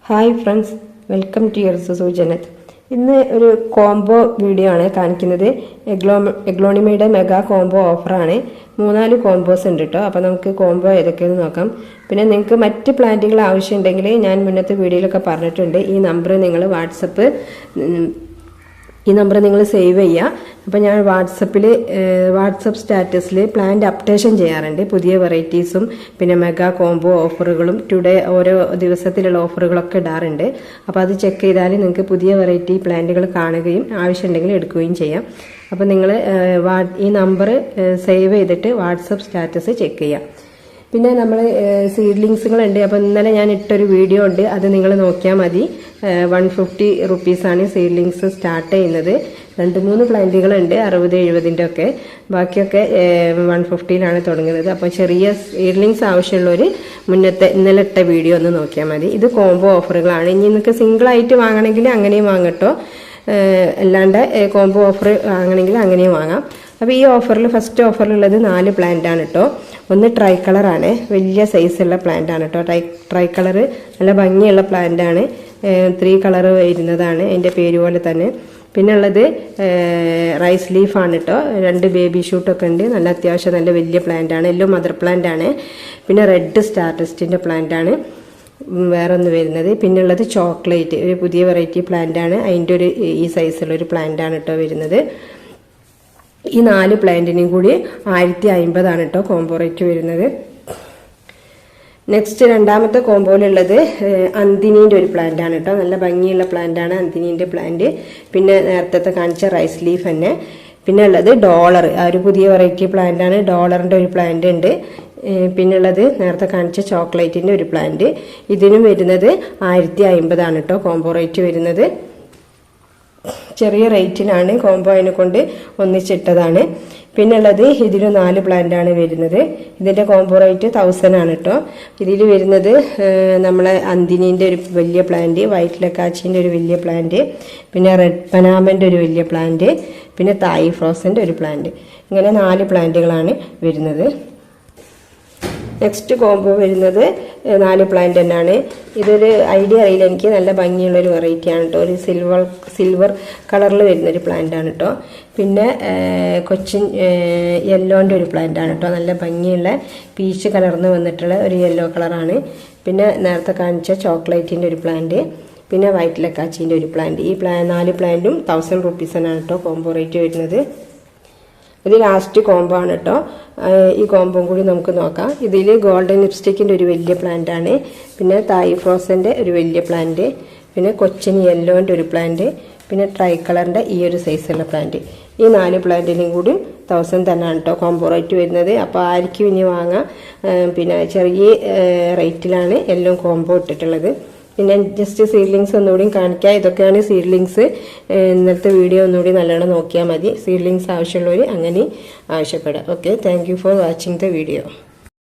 Hi friends, welcome to സൂചനത്ത്. ഇന്ന് ഒരു കോംബോ വീഡിയോ ആണ് കാണിക്കുന്നത്. എഗ്ലോണിമയുടെ മെഗാ കോംബോ ഓഫറാണ്. 4 കോംബോസ് ഉണ്ട് കേട്ടോ. അപ്പോൾ നമുക്ക് കോംബോ ഏതൊക്കെയെന്ന് നോക്കാം. പിന്നെ നിങ്ങൾക്ക് മറ്റ് പ്ലാന്റുകൾ ആവശ്യമുണ്ടെങ്കിൽ ഞാൻ മുന്നത്തെ വീഡിയോയിലൊക്കെ പറഞ്ഞിട്ടുണ്ട്. ഈ നമ്പർ നിങ്ങൾ സേവ് ചെയ്യുക. അപ്പോൾ ഞാൻ വാട്സപ്പ് സ്റ്റാറ്റസിൽ പ്ലാന്റ് അപ്ഡേഷൻ ചെയ്യാറുണ്ട്. പുതിയ വെറൈറ്റീസും പിന്നെ മെഗാ കോംബോ ഓഫറുകളും ഓരോ ദിവസത്തിലുള്ള ഓഫറുകളൊക്കെ ഇടാറുണ്ട്. അപ്പോൾ അത് ചെക്ക് ചെയ്താൽ നിങ്ങൾക്ക് പുതിയ വെറൈറ്റി പ്ലാന്റുകൾ കാണുകയും ആവശ്യമുണ്ടെങ്കിൽ എടുക്കുകയും ചെയ്യാം. അപ്പോൾ നിങ്ങൾ ഈ നമ്പർ സേവ് ചെയ്തിട്ട് വാട്സപ്പ് സ്റ്റാറ്റസ് ചെക്ക് ചെയ്യാം. പിന്നെ നമ്മൾ സീഡ്ലിങ്സുകളുണ്ട്. അപ്പോൾ ഇന്നലെ ഞാൻ ഇട്ടൊരു വീഡിയോ ഉണ്ട്, അത് നിങ്ങൾ നോക്കിയാൽ മതി. 150 റുപ്പീസാണ് സീഡ്ലിങ്സ് സ്റ്റാർട്ട് ചെയ്യുന്നത്. 2-3 പ്ലാന്റുകളുണ്ട് 60-70 ഒക്കെ. ബാക്കിയൊക്കെ 150-ലാണ് തുടങ്ങുന്നത്. അപ്പോൾ ചെറിയ സീഡ്ലിങ്സ് ആവശ്യമുള്ളവർ ഇന്നലെ ഇട്ട വീഡിയോ ഒന്ന് നോക്കിയാൽ മതി. ഇത് കോംബോ ഓഫറുകളാണ്. ഇനി നിങ്ങൾക്ക് സിംഗിളായിട്ട് വാങ്ങണമെങ്കിൽ അങ്ങനെയും വാങ്ങട്ടോ, അല്ലാണ്ട് കോംബോ ഓഫർ വാങ്ങണമെങ്കിൽ അങ്ങനെയും വാങ്ങാം. അപ്പോൾ ഈ ഓഫറിൽ ഫസ്റ്റ് ഓഫറിലുള്ളത് 4 പ്ലാന്റ് ആണ് കേട്ടോ. ഒന്ന് ട്രൈ കളറാണ്, വലിയ സൈസുള്ള പ്ലാന്റ് ആണ് കേട്ടോ. ട്രൈ കളർ നല്ല ഭംഗിയുള്ള പ്ലാന്റ് ആണ്. 3 കളർ വരുന്നതാണ്, അതിൻ്റെ പേര് പോലെ തന്നെ. പിന്നെ ഉള്ളത് റൈസ് ലീഫാണ് കേട്ടോ. 2 ബേബി ഷൂട്ടൊക്കെ ഉണ്ട്. നല്ല അത്യാവശ്യം നല്ല വലിയ പ്ലാന്റ് ആണ്. എല്ലാം മദർ പ്ലാന്റ് ആണ്. പിന്നെ റെഡ് സ്റ്റാർട്ടിസ്റ്റിൻ്റെ പ്ലാന്റ് ആണ് വേറെ ഒന്ന് വരുന്നത്. പിന്നെ ഉള്ളത് ചോക്ലേറ്റ്, ഒരു പുതിയ വെറൈറ്റി പ്ലാന്റ് ആണ്. അതിൻ്റെ ഈ സൈസുള്ളൊരു പ്ലാന്റ് ആണ് കേട്ടോ വരുന്നത്. ഈ 4 പ്ലാന്റിനും കൂടി 1050 ആണ് കേട്ടോ കോംബോ റേറ്റ് വരുന്നത്. നെക്സ്റ്റ് രണ്ടാമത്തെ കോംബോയിലുള്ളത് അന്തിനീൻ്റെ ഒരു പ്ലാന്റ് ആണ് കേട്ടോ. നല്ല ഭംഗിയുള്ള പ്ലാന്റ് ആണ് അന്തിനീൻ്റെ പ്ലാന്റ്. പിന്നെ നേരത്തെ കാണിച്ച റൈസ് ലീഫ് തന്നെ. പിന്നെ ഉള്ളത് ഡോളർ, ആ ഒരു പുതിയ വെറൈറ്റി പ്ലാന്റ് ആണ്. ഡോളറിൻ്റെ ഒരു പ്ലാന്റ് ഉണ്ട്. പിന്നെ ഉള്ളത് നേരത്തെ കാണിച്ച ചോക്ലേറ്റിൻ്റെ ഒരു പ്ലാന്റ്. ഇതിനും വരുന്നത് 1050 ആണ് കേട്ടോ കോംബോ റേറ്റ് വരുന്നത്. ചെറിയ റേറ്റിനാണ് കോംബോ, അതിനെ കൊണ്ട് ഒന്നിച്ചിട്ടതാണ്. പിന്നെ ഉള്ളത് ഇതിൽ 4 പ്ലാന്റ് ആണ് വരുന്നത്. ഇതിൻ്റെ കോംബോ റേറ്റ് 1000 ആണ് കേട്ടോ. ഇതിൽ വരുന്നത് നമ്മളെ അന്തിനീൻ്റെ ഒരു വലിയ പ്ലാന്റ്, വൈറ്റ് ലക്കാച്ചിൻ്റെ ഒരു വലിയ പ്ലാന്റ്, പിന്നെ റെഡ് പനാമൻ്റെ ഒരു വലിയ പ്ലാന്റ്, പിന്നെ തായ് ഫ്രോസൻ്റെ ഒരു പ്ലാന്റ്. ഇങ്ങനെ 4 പ്ലാന്റുകളാണ് വരുന്നത്. നെക്സ്റ്റ് കോംബോ വരുന്നത് 4 പ്ലാന്റ് തന്നെയാണ്. ഇതൊരു ഐഡിയ അറിയില്ല എനിക്ക്, നല്ല ഭംഗിയുള്ളൊരു വെറൈറ്റി ആണ് കേട്ടോ. ഒരു സിൽവർ കളറിൽ വരുന്നൊരു പ്ലാന്റ് ആണ് കേട്ടോ. പിന്നെ കൊച്ചിൻ യെല്ലോൻ്റെ ഒരു പ്ലാന്റ് ആണ് കേട്ടോ. നല്ല ഭംഗിയുള്ള പീച്ച് കലർന്ന് വന്നിട്ടുള്ള ഒരു യെല്ലോ കളറാണ്. പിന്നെ നേരത്തെ കാണിച്ച ചോക്ലേറ്റിൻ്റെ ഒരു പ്ലാന്റ്, പിന്നെ വൈറ്റ് ലക്കാച്ചിൻ്റെ ഒരു പ്ലാന്റ്. ഈ 4 പ്ലാന്റും 1000 റുപ്പീസാണ് കേട്ടോ കോംബോ റേറ്റ് വരുന്നത്. ഇത് ലാസ്റ്റ് കോംബോ ആണ് കേട്ടോ. ഈ കോംബോയും കൂടി നമുക്ക് നോക്കാം. ഇതിൽ ഗോൾഡൻ ലിപ്സ്റ്റിക്കിൻ്റെ ഒരു വലിയ പ്ലാന്റ് ആണ്. പിന്നെ തായ് ഫ്രോസൻ്റെ ഒരു വലിയ പ്ലാന്റ്, പിന്നെ കൊച്ചിൻ യെല്ലോൻ്റെ ഒരു പ്ലാന്റ്, പിന്നെ ട്രൈ കളറിൻ്റെ ഈ ഒരു സൈസുള്ള പ്ലാന്റ്. ഈ 4 പ്ലാന്റിനും കൂടി 1000 തന്നെയാണ് കേട്ടോ കോംബോ റേറ്റ് വരുന്നത്. അപ്പോൾ ആർക്കും ഇനി വാങ്ങാം. പിന്നെ ചെറിയ റേറ്റിലാണ് എല്ലാം കോംബോ ഇട്ടിട്ടുള്ളത്. പിന്നെ ജസ്റ്റ് സീഡ്ലിങ്സ് ഒന്നുകൂടി കാണിക്കാം. ഇതൊക്കെയാണ് സീഡ്ലിങ്സ്. ഇന്നത്തെ വീഡിയോ ഒന്നുകൂടി നല്ലോണം നോക്കിയാൽ മതി. സീഡ്ലിങ്സ് ആവശ്യമുള്ളവർ അങ്ങനെ ആവശ്യപ്പെടാം. Okay, thank you for watching the video.